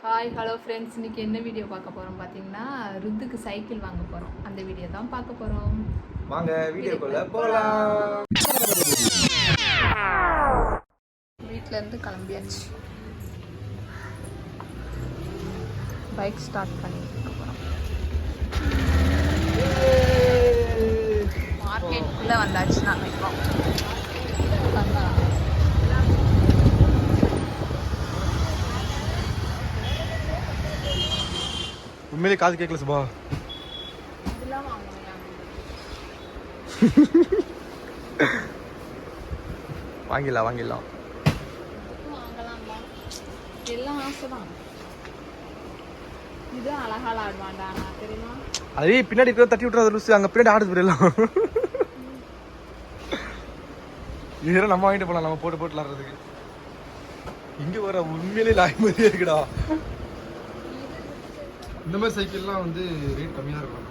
Hi hello friends, இன்னைக்கு என்ன video பார்க்க போறோம் பார்த்தீங்கன்னா, ருத்துக்கு சைக்கிள் வாங்க போறோம். அந்த வீடியோ தான் பார்க்க போறோம். வாங்க வீடியோக்குள்ள போலாம். வீட்ல இருந்து கிளம்பியாச்சு. பைக் ஸ்டார்ட் பண்ணிட்டு போறோம். மார்க்கெட்டுக்குள்ள வந்தாச்சு நாங்க இப்போ. உண்மையிலே காது கேட்கல சுபா. வாங்கிடலாம் எல்லாம் ஆசைதான். இது அழகால ஆடுவாண்டா தெரியுமா? அதே பின்னாடி இருக்கிற தட்டி விட்டுறது லூசு, அங்க பின்னாடி ஆடுது எல்லாம். இதெல்லாம் நம்ம வாங்கிட்டு போலாம், நம்ம போட்டு விளாடுறதுக்கு. இங்க வர உண்மையிலே லாய் மாதிரியே இருக்குடா. இந்த மாதிரி சைக்கிள்லாம் வந்து ரேட் கம்மியாக இருக்கும்.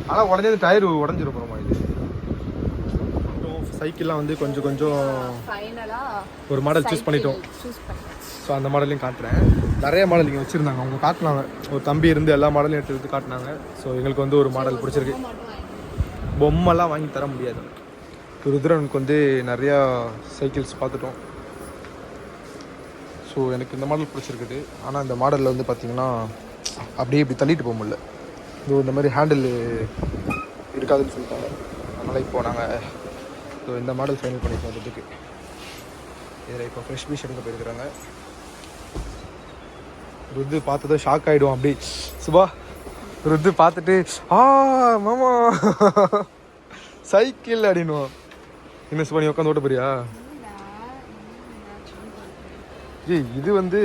ஆனால் உடனே டயர் உடஞ்சிரும் போகிறோமா. இது சைக்கிள்லாம் வந்து கொஞ்சம் ஒரு மாடல் சூஸ் பண்ணிட்டோம். ஸோ அந்த மாடலையும் காட்டுறேன். நிறைய மாடல் இங்கே வச்சுருந்தாங்க, அவங்க காட்டினாங்க. ஒரு தம்பி இருந்து எல்லா மாடலையும் எடுத்து காட்டினாங்க. ஸோ எங்களுக்கு வந்து ஒரு மாடல் பிடிச்சிருக்கு. பொம்மைலாம் வாங்கி தர முடியாது. ருத்ரனுக்கு வந்து நிறையா சைக்கிள்ஸ் பார்த்துட்டோம். ஸோ எனக்கு இந்த மாடல் பிடிச்சிருக்குது. ஆனால் இந்த மாடலில் வந்து பார்த்திங்கன்னா அப்படியே இப்படி தள்ளிட்டு போக முடியல. இந்த மாதிரி ஹேண்டில் இருக்காதுன்னு சொல்லிட்டாங்க. அதனால் இப்போ நாங்கள் இந்த மாடல் ஃபைனல் பண்ணிட்டோம். அதுக்கு இதில் இப்போ ஃப்ரெஷ் பீஸ் எடுக்க போயிருக்கிறாங்க. ருத்து பார்த்ததும் ஷாக் ஆகிடுவோம். அப்படி சுபா ருத்து பார்த்துட்டு மாமா சைக்கிள் அப்படின்னுவோம். என்ன சுபா நீ உட்காந்து ஓட்ட போறியா? இது வந்து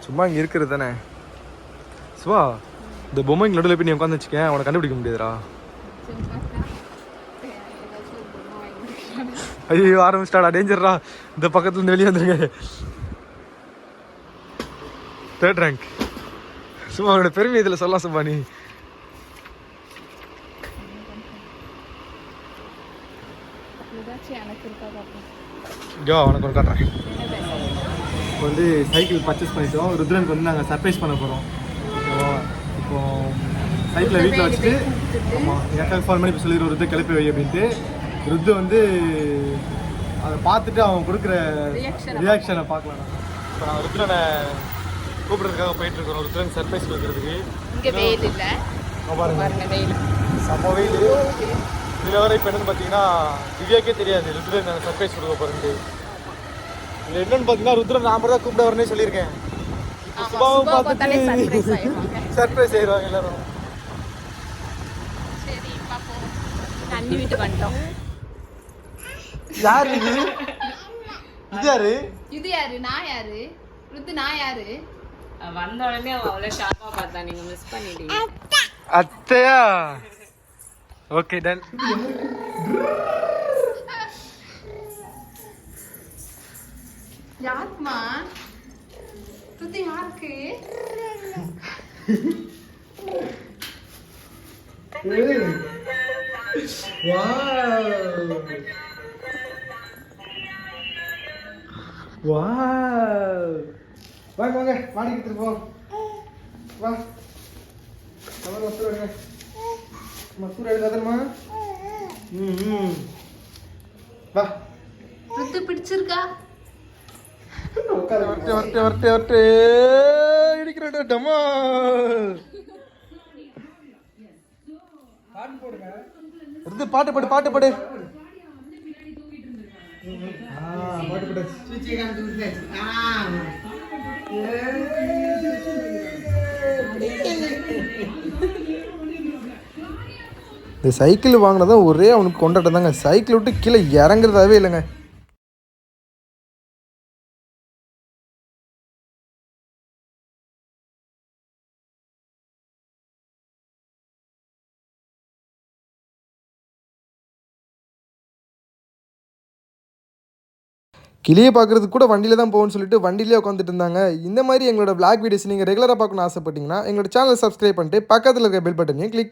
சும்மா இங்கே இருக்கிறது தானே சுபா. இந்த பொம்மைக்கு நடுவில் போய் நீ உட்காந்து வச்சுக்கேன், அவனை கண்டுபிடிக்க முடியாதுடா. ஐயோ ஆரம்பிச்சிட்டாடா, டேஞ்சர்ரா. இந்த பக்கத்துல இருந்து வெளியே வந்துருங்க. தேர்ட் ரேங்க் சும்மா அவனோட பெருமை இதில் சொல்லலாம் சும்மா. நீ அவனுக்கு ஒன்று காட்டுறேன். இப்போ வந்து சைக்கிள் பர்ச்சேஸ் பண்ணிட்டோம். ருத்ரனுக்கு வந்து நாங்கள் சர்ப்ரைஸ் பண்ண போகிறோம். இப்போ சைக்கிளை வீட்டில் வச்சுட்டு ஆமாம் எட்டாவது ஃபால் பண்ணி இப்போ சொல்லிடுவோம் ருத்து கிளப்பி வை அப்படின்ட்டு. ருத்து வந்து அதை பார்த்துட்டு அவன் கொடுக்குற ரியாக்ஷனை பார்க்கலாம். இப்போ நான் ருத்ரனை கூப்பிட்றதுக்காக போயிட்டுருக்கிறோம். ருத்ரன் சர்ப்ரைஸ் கொடுக்குறதுக்கு. செம்ம வெயில். இதில் வர இப்போ என்னன்னு பார்த்தீங்கன்னா திவ்யாக்கே தெரியாது ருத்ரன் நான் சர்ப்ரைஸ் கொடுக்க போகிறேன்ட்டு. இது என்னன்னு பார்த்தீங்கன்னா ருத்ரன் நான் தான் கூப்பிட வரேன்னே சொல்லியிருக்கேன். சுபாவும் பார்த்துட்டு சர்ப்ரைஸ் ஆயிடுவாங்க எல்லாரும். யாரு இது? இது யாரு? இது யாரு? நான் யாரு? ருத்து நான் யாரு? வந்த உடனே அவளை ஷார்ப்பா பார்த்தா, நீங்க மிஸ் பண்ணிட்டீங்க. அத்தையா? Okay done. யாருக்குமா? ருத்து யாருக்கு? வாங்க வாங்க மாடிக்கு திருப்போம். வா மசூர் எடுங்க. மசூர் எடுக்காதம்மா. வா. ருத்து பிடிச்சிருக்கா? பாட்டு பாடு பாட்டு பாடு. இந்த சைக்கிள் வாங்கினதான் ஒரே அவனுக்கு கொண்டாட்டம் தாங்க. சைக்கிள் விட்டு கீழே இறங்குறதாவே இல்லைங்க. கிளியை பார்க்குறதுக்கு கூட வண்டியில் தான் போகணும்னு சொல்லிட்டு வண்டியிலே உட்காந்துட்டு இருந்தாங்க. இந்த மாதிரி எங்களோட vlog வீடியோஸ் நீங்கள் ரெகுலராக பார்க்கணும்னு ஆசைப்பட்டீங்கன்னா எங்களோட சேனலை சப்ஸ்கிரைப் பண்ணிட்டு பக்கத்தில் இருக்க பெல் பட்டனையும் கிளிக்